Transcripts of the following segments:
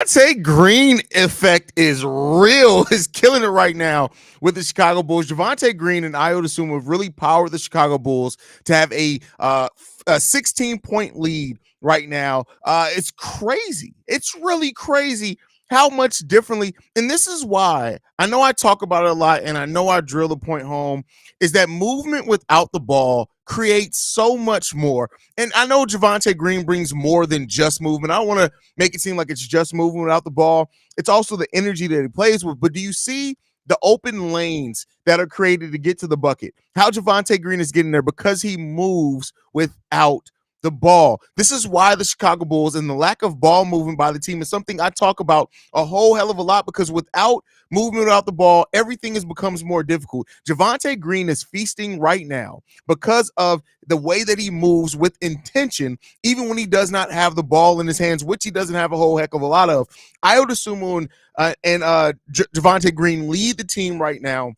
Javonte Green effect is real. Is killing it right now with the Chicago Bulls. Javonte Green and Ayo Dosunmu have really powered the Chicago Bulls to have a 16-point lead right now. It's crazy. It's really crazy how much differently. And this is why I know I talk about it a lot, and I know I drill the point home. Is that movement without the ball creates so much more. And I know Javonte Green brings more than just movement. I don't want to make it seem like it's just moving without the ball. It's also the energy that he plays with. But do you see the open lanes that are created to get to the bucket? How Javonte Green is getting there because he moves without the ball. This is why the Chicago Bulls and the lack of ball movement by the team is something I talk about a whole hell of a lot, because without movement without the ball, everything becomes more difficult. Javonte Green is feasting right now because of the way that he moves with intention, even when he does not have the ball in his hands, which he doesn't have a whole heck of a lot of. Ayo Dosunmu and Javonte Green lead the team right now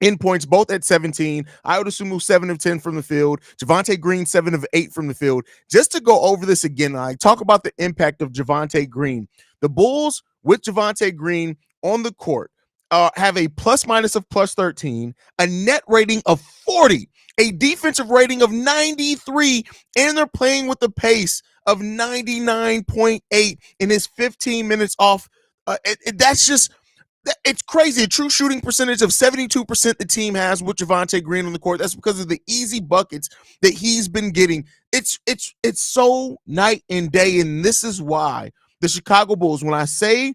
in points, both at 17. Ayo Dosunmu 7 of 10 from the field. Javonte Green 7 of 8 from the field. Just to go over this again, I talk about the impact of Javonte Green. The Bulls with Javonte Green on the court have a plus minus of plus 13, a net rating of 40, a defensive rating of 93, and they're playing with the pace of 99.8 in his 15 minutes off. That's just, it's crazy. A true shooting percentage of 72% the team has with Javonte Green on the court. That's because of the easy buckets that he's been getting. It's so night and day, and this is why the Chicago Bulls, when I say,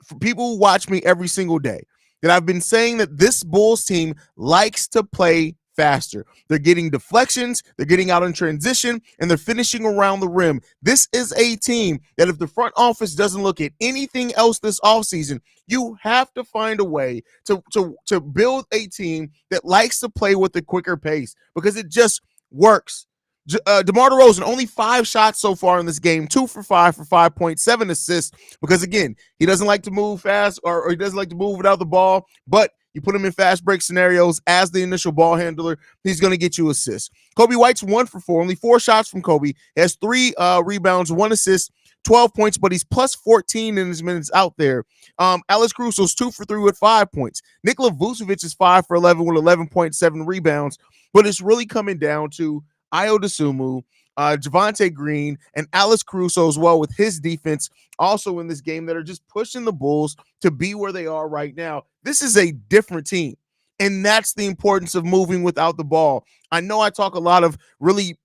for people who watch me every single day, that I've been saying that this Bulls team likes to play faster. They're getting deflections, they're getting out in transition, and they're finishing around the rim. This is a team that if the front office doesn't look at anything else this offseason, you have to find a way to build a team that likes to play with a quicker pace, because it just works. DeMar DeRozan, only 5 shots so far in this game, 2 for 5 for 5.7 assists, because again, he doesn't like to move fast, or he doesn't like to move without the ball, but you put him in fast break scenarios as the initial ball handler, he's going to get you assists. Kobe White's 1 for 4, only 4 shots from Kobe. He has 3 rebounds, 1 assist, 12 points, but he's plus 14 in his minutes out there. Alex Caruso's 2 for 3 with 5 points. Nikola Vucevic is 5 for 11 with 11.7 rebounds, but it's really coming down to Ayo Dosunmu, Javonte Green, and Alex Caruso as well with his defense also in this game, that are just pushing the Bulls to be where they are right now. This is a different team, and that's the importance of moving without the ball. I know I talk a lot of really,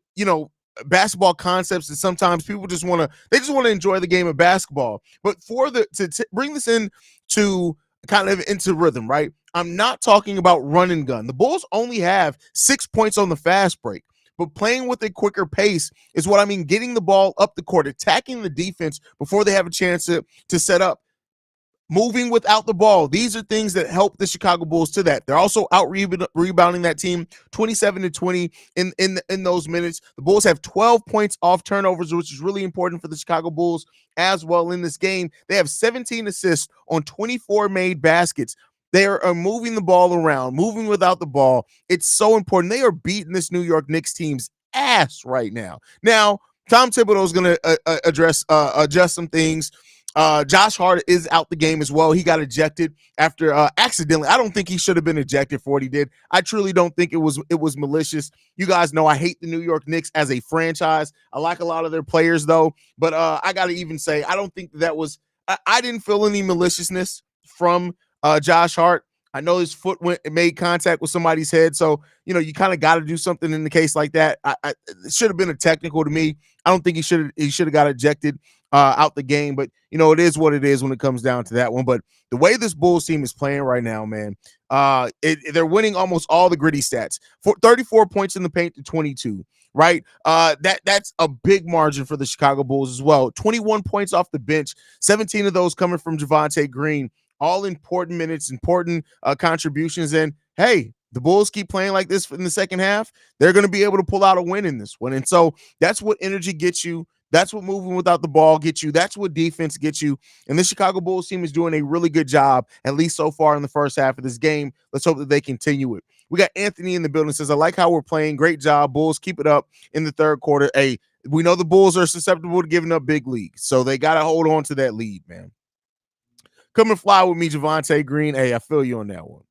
basketball concepts, and sometimes people just want to enjoy the game of basketball. But for to bring this in to kind of into rhythm, right? I'm not talking about run and gun. The Bulls only have 6 points on the fast break. But playing with a quicker pace is what I mean, getting the ball up the court, attacking the defense before they have a chance to set up. Moving without the ball. These are things that help the Chicago Bulls to that. They're also out rebounding that team 27-20 in those minutes. The Bulls have 12 points off turnovers, which is really important for the Chicago Bulls as well in this game. They have 17 assists on 24 made baskets. They are moving the ball around, moving without the ball. It's so important. They are beating this New York Knicks team's ass right now. Now, Tom Thibodeau is going to adjust some things. Josh Hart is out the game as well. He got ejected after accidentally. I don't think he should have been ejected for what he did. I truly don't think it was malicious. You guys know I hate the New York Knicks as a franchise. I like a lot of their players though, but I got to even say I don't think that was. I didn't feel any maliciousness from Josh Hart. I know his foot went and made contact with somebody's head, so you kind of got to do something in the case like that. It should have been a technical to me. I don't think he should have got ejected out the game, but it is what it is when it comes down to that one. But the way this Bulls team is playing right now, man, they're winning almost all the gritty stats. 34 points in the paint to 22. Right, that's a big margin for the Chicago Bulls as well. 21 points off the bench, 17 of those coming from Javonte Green. All important minutes, important contributions. And hey, the Bulls keep playing like this in the second half, they're going to be able to pull out a win in this one. And so that's what energy gets you. That's what moving without the ball gets you. That's what defense gets you. And the Chicago Bulls team is doing a really good job, at least so far in the first half of this game. Let's hope that they continue it. We got Anthony in the building, says, I like how we're playing. Great job, Bulls. Keep it up in the third quarter. Hey, We know the Bulls are susceptible to giving up big leagues, so they got to hold on to that lead, man. Come and fly with me, Javonte Green. Hey, I feel you on that one.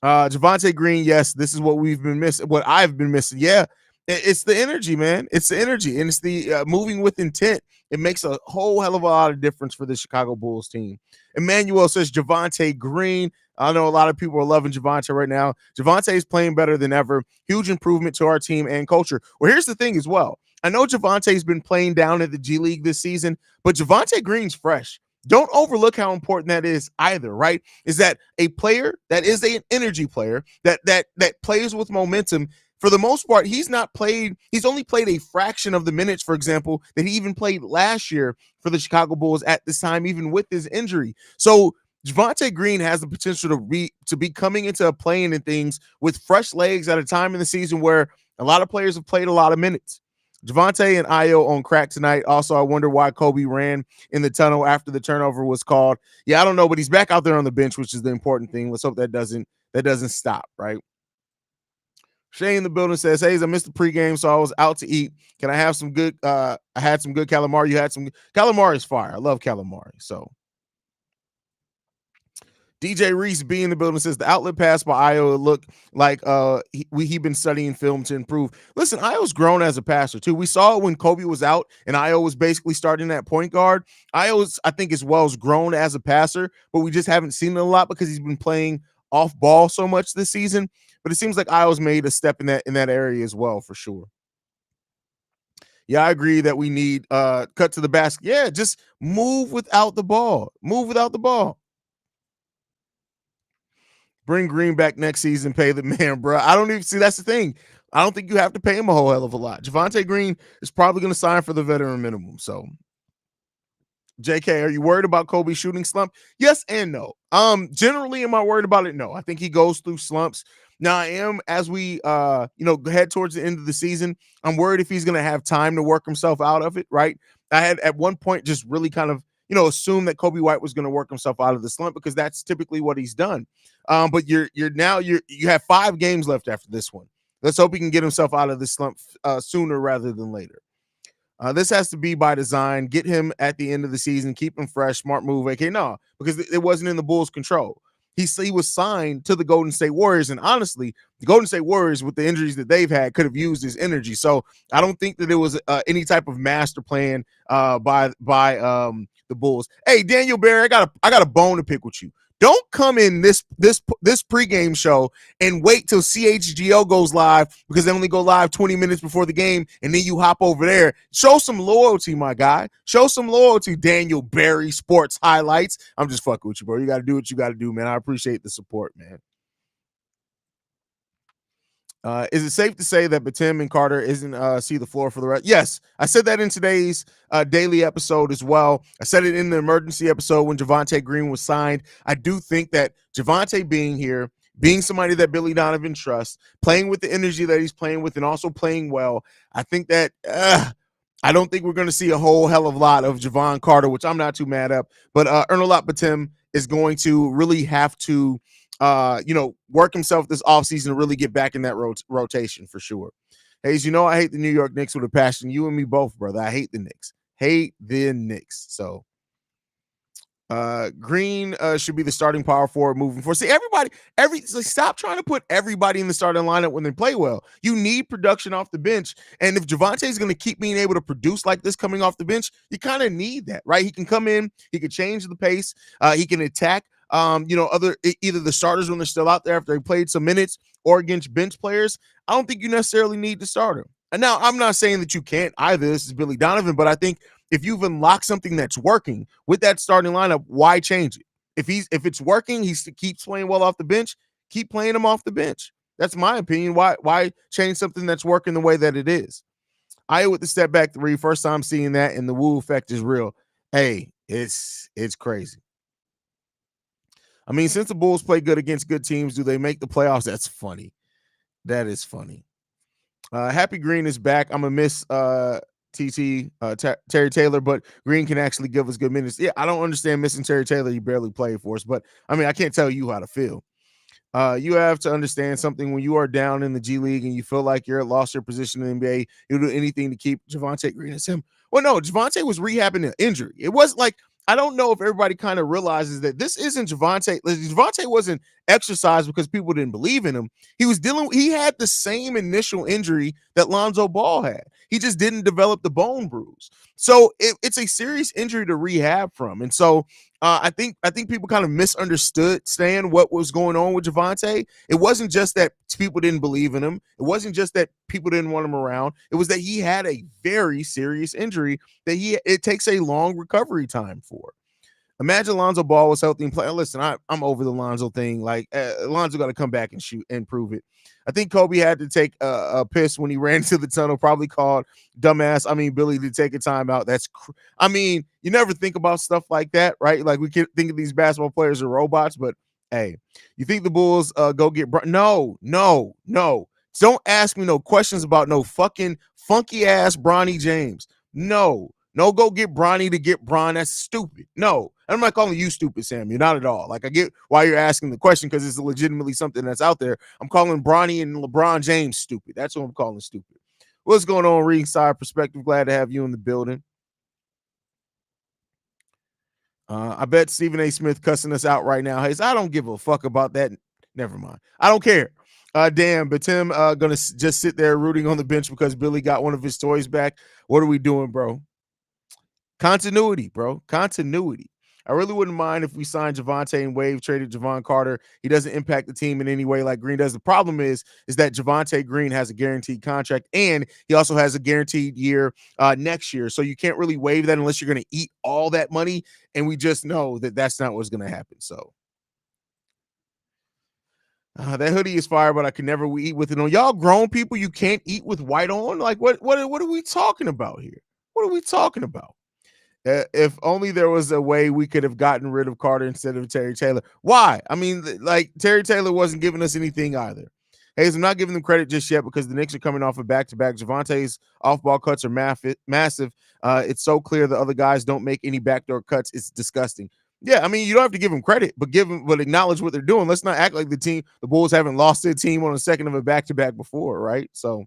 Javonte Green, yes, this is what we've been missing. What I've been missing, yeah, it's the energy, man. It's the energy, and it's the moving with intent. It makes a whole hell of a lot of difference for the Chicago Bulls team. Emmanuel says Javonte Green. I know a lot of people are loving Javonte right now. Javonte is playing better than ever. Huge improvement to our team and culture. Well, here's the thing as well. I know Javonte's been playing down at the G League this season, but Javonte Green's fresh. Don't overlook how important that is either, right? Is that a player that is an energy player that plays with momentum. For the most part, he's only played a fraction of the minutes, for example, that he even played last year for the Chicago Bulls at this time, even with his injury. So Javonte Green has the potential to be coming into playing in things with fresh legs at a time in the season where a lot of players have played a lot of minutes. Javonte and Ayo on crack tonight. Also, I wonder why Kobe ran in the tunnel after the turnover was called. Yeah, I don't know, but he's back out there on the bench, which is the important thing. Let's hope that doesn't stop, right? Shay in the building says, "Hey, I missed the pregame, so I was out to eat. Can I have some good? I had some good calamari. You had some calamari is fire. I love calamari. So DJ Reese B in the building says the outlet pass by Io looked like he been studying film to improve. Listen, Io's grown as a passer too. We saw it when Kobe was out and Io was basically starting at point guard. Io's, I think, as well as grown as a passer, but we just haven't seen it a lot because he's been playing off ball so much this season. But it seems like Io's made a step in that area as well for sure. Yeah, I agree that we need cut to the basket. Yeah, just move without the ball. Move without the ball. Bring Green back next season, pay the man, bro. I don't even see that's the thing. I don't think you have to pay him a whole hell of a lot. Javonte Green is probably going to sign for the veteran minimum. So, JK, are you worried about Kobe's shooting slump? Yes and no. Generally, am I worried about it? No. I think he goes through slumps. Now, I am as we head towards the end of the season. I'm worried if he's going to have time to work himself out of it. Right. I had at one point just really kind of assume that Kobe White was going to work himself out of the slump because that's typically what he's done. But you have 5 games left after this one. Let's hope he can get himself out of this slump sooner rather than later. This has to be by design. Get him at the end of the season. Keep him fresh. Smart move. Okay, no, because it wasn't in the Bulls' control. He was signed to the Golden State Warriors, and honestly, the Golden State Warriors, with the injuries that they've had, could have used his energy. So I don't think that it was any type of master plan by the Bulls. Hey, Daniel Barry, I got a bone to pick with you. Don't come in this pregame show and wait till CHGO goes live because they only go live 20 minutes before the game, and then you hop over there. Show some loyalty, my guy. Show some loyalty, Daniel Barry Sports Highlights. I'm just fucking with you, bro. You got to do what you got to do, man. I appreciate the support, man. Is it safe to say that Batum and Carter isn't see the floor for the rest? Yes, I said that in today's daily episode as well. I said it in the emergency episode when Javonte Green was signed. I do think that Javonte being here, being somebody that Billy Donovan trusts, playing with the energy that he's playing with and also playing well, I think that I don't think we're going to see a whole hell of a lot of Javon Carter, which I'm not too mad at. But Ernolat Batum is going to really have to work himself this offseason to really get back in that rotation for sure. Haize, I hate the New York Knicks with a passion. You and me both, brother. I hate the Knicks. Hate the Knicks. So Green should be the starting power forward moving forward. See, stop trying to put everybody in the starting lineup when they play well. You need production off the bench. And if Javonte is going to keep being able to produce like this coming off the bench, you kind of need that, right? He can come in, he can change the pace, he can attack. Either the starters when they're still out there after they played some minutes or against bench players. I don't think you necessarily need to start him. And now I'm not saying that you can't either. This is Billy Donovan, but I think if you've unlocked something that's working with that starting lineup, why change it? If it's working, he keeps playing well off the bench, keep playing him off the bench. That's my opinion. Why change something that's working the way that it is? I with the step back 3, first time seeing that, and the woo effect is real. Hey, it's crazy. I mean, since the Bulls play good against good teams, do they make the playoffs? That's funny. That is funny. Happy Green is back. I'm going to miss Terry Taylor, but Green can actually give us good minutes. Yeah, I don't understand missing Terry Taylor. He barely played for us, but I mean, I can't tell you how to feel. You have to understand something when you are down in the G League and you feel like you're lost your position in the NBA, you'll do anything to keep Javonte Green as him. Well, no, Javonte was rehabbing an injury. It was like, I don't know if everybody kind of realizes that this isn't Javonte. Javonte wasn't exercised because people didn't believe in him. He had the same initial injury that Lonzo Ball had. He just didn't develop the bone bruise. So it's a serious injury to rehab from. And so I think people kind of misunderstood Stan what was going on with Javonte. It wasn't just that people didn't believe in him. It wasn't just that people didn't want him around. It was that he had a very serious injury that it takes a long recovery time for. Imagine Lonzo Ball was healthy and playing. Listen, I'm over the Lonzo thing. Like Lonzo got to come back and shoot and prove it. I think Kobe had to take a piss when he ran into the tunnel. Probably called Billy to take a timeout. You never think about stuff like that, right? Like we can think of these basketball players as robots, but hey, you think the Bulls go get no. Don't ask me no questions about no fucking funky ass Bronny James. No, go get Bronny to get Bron. That's stupid. No, I'm not calling you stupid, Sam. You're not at all. Like, I get why you're asking the question because it's legitimately something that's out there. I'm calling Bronny and LeBron James stupid. That's what I'm calling stupid. What's going on, Ringside Perspective? Glad to have you in the building. I bet Stephen A. Smith cussing us out right now. Haize, I don't give a fuck about that. Never mind. I don't care. Damn, but Tim gonna just sit there rooting on the bench because Billy got one of his toys back. What are we doing, bro? Continuity, bro. Continuity. I really wouldn't mind if we signed Javonte and Wave traded Javon Carter. He doesn't impact the team in any way like Green does. The problem is that Javonte Green has a guaranteed contract and he also has a guaranteed year next year. So you can't really waive that unless you're going to eat all that money. And we just know that that's not what's going to happen. So that hoodie is fire, but I can never eat with it on. Y'all grown people, you can't eat with white on. Like what are we talking about here? What are we talking about? If only there was a way we could have gotten rid of Carter instead of Terry Taylor. Why? I mean, like Terry Taylor wasn't giving us anything either. Haize, I'm not giving them credit just yet because the Knicks are coming off a back-to-back. Javonte's off-ball cuts are massive. It's so clear the other guys don't make any backdoor cuts. It's disgusting. Yeah, I mean, you don't have to give them credit, but acknowledge what they're doing. Let's not act like the Bulls haven't lost their team on a second of a back-to-back before, right? So,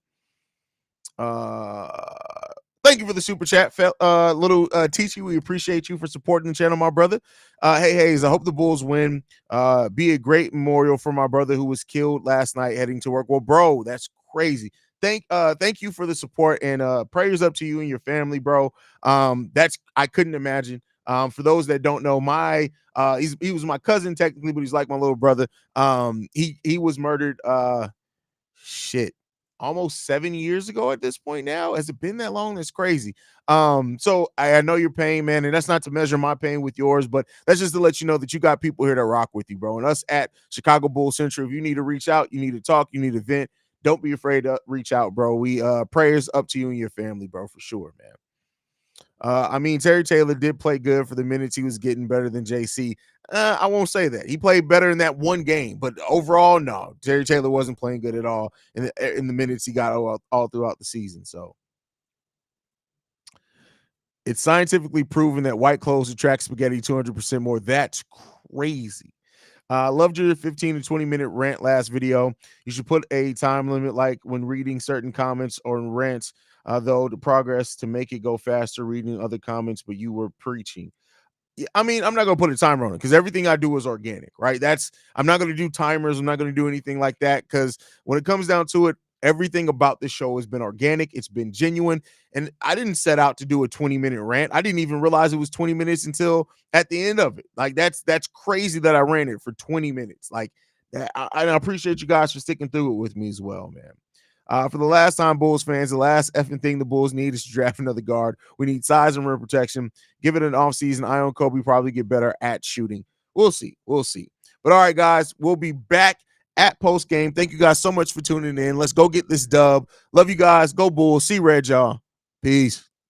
thank you for the super chat, little Teachy. We appreciate you for supporting the channel, my brother. Hey, Haize, I hope the Bulls win. Be a great memorial for my brother who was killed last night heading to work. Well, bro, that's crazy. Thank you for the support and prayers up to you and your family, bro. I couldn't imagine. For those that don't know, he was my cousin technically, but he's like my little brother. He was murdered. Almost 7 years ago at this point now. Has it been that long? That's crazy. So I know your pain, man, and that's not to measure my pain with yours, but that's just to let you know that you got people here that rock with you, bro. And us at Chicago Bulls Central, if you need to reach out, you need to talk, you need to vent, don't be afraid to reach out, bro. We prayers up to you and your family, bro, for sure, man. I mean, Terry Taylor did play good for the minutes he was getting, better than JC. I won't say that. He played better in that one game, but overall, no. Terry Taylor wasn't playing good at all in the minutes he got all throughout the season. So it's scientifically proven that white clothes attract spaghetti 200% more. That's crazy. Loved your 15 to 20-minute rant last video. You should put a time limit like when reading certain comments or rants, though, the progress to make it go faster reading other comments, but you were preaching. I mean, I'm not going to put a timer on it because everything I do is organic, right? I'm not going to do timers. I'm not going to do anything like that because when it comes down to it, everything about this show has been organic. It's been genuine. And I didn't set out to do a 20-minute rant. I didn't even realize it was 20 minutes until at the end of it. Like that's crazy that I ran it for 20 minutes. Like I appreciate you guys for sticking through it with me as well, man. For the last time, Bulls fans, the last effing thing the Bulls need is to draft another guard. We need size and rim protection. Give it an offseason. I own Kobe probably get better at shooting. We'll see. But all right, guys, we'll be back at post game. Thank you guys so much for tuning in. Let's go get this dub. Love you guys. Go Bulls. See red, y'all. Peace.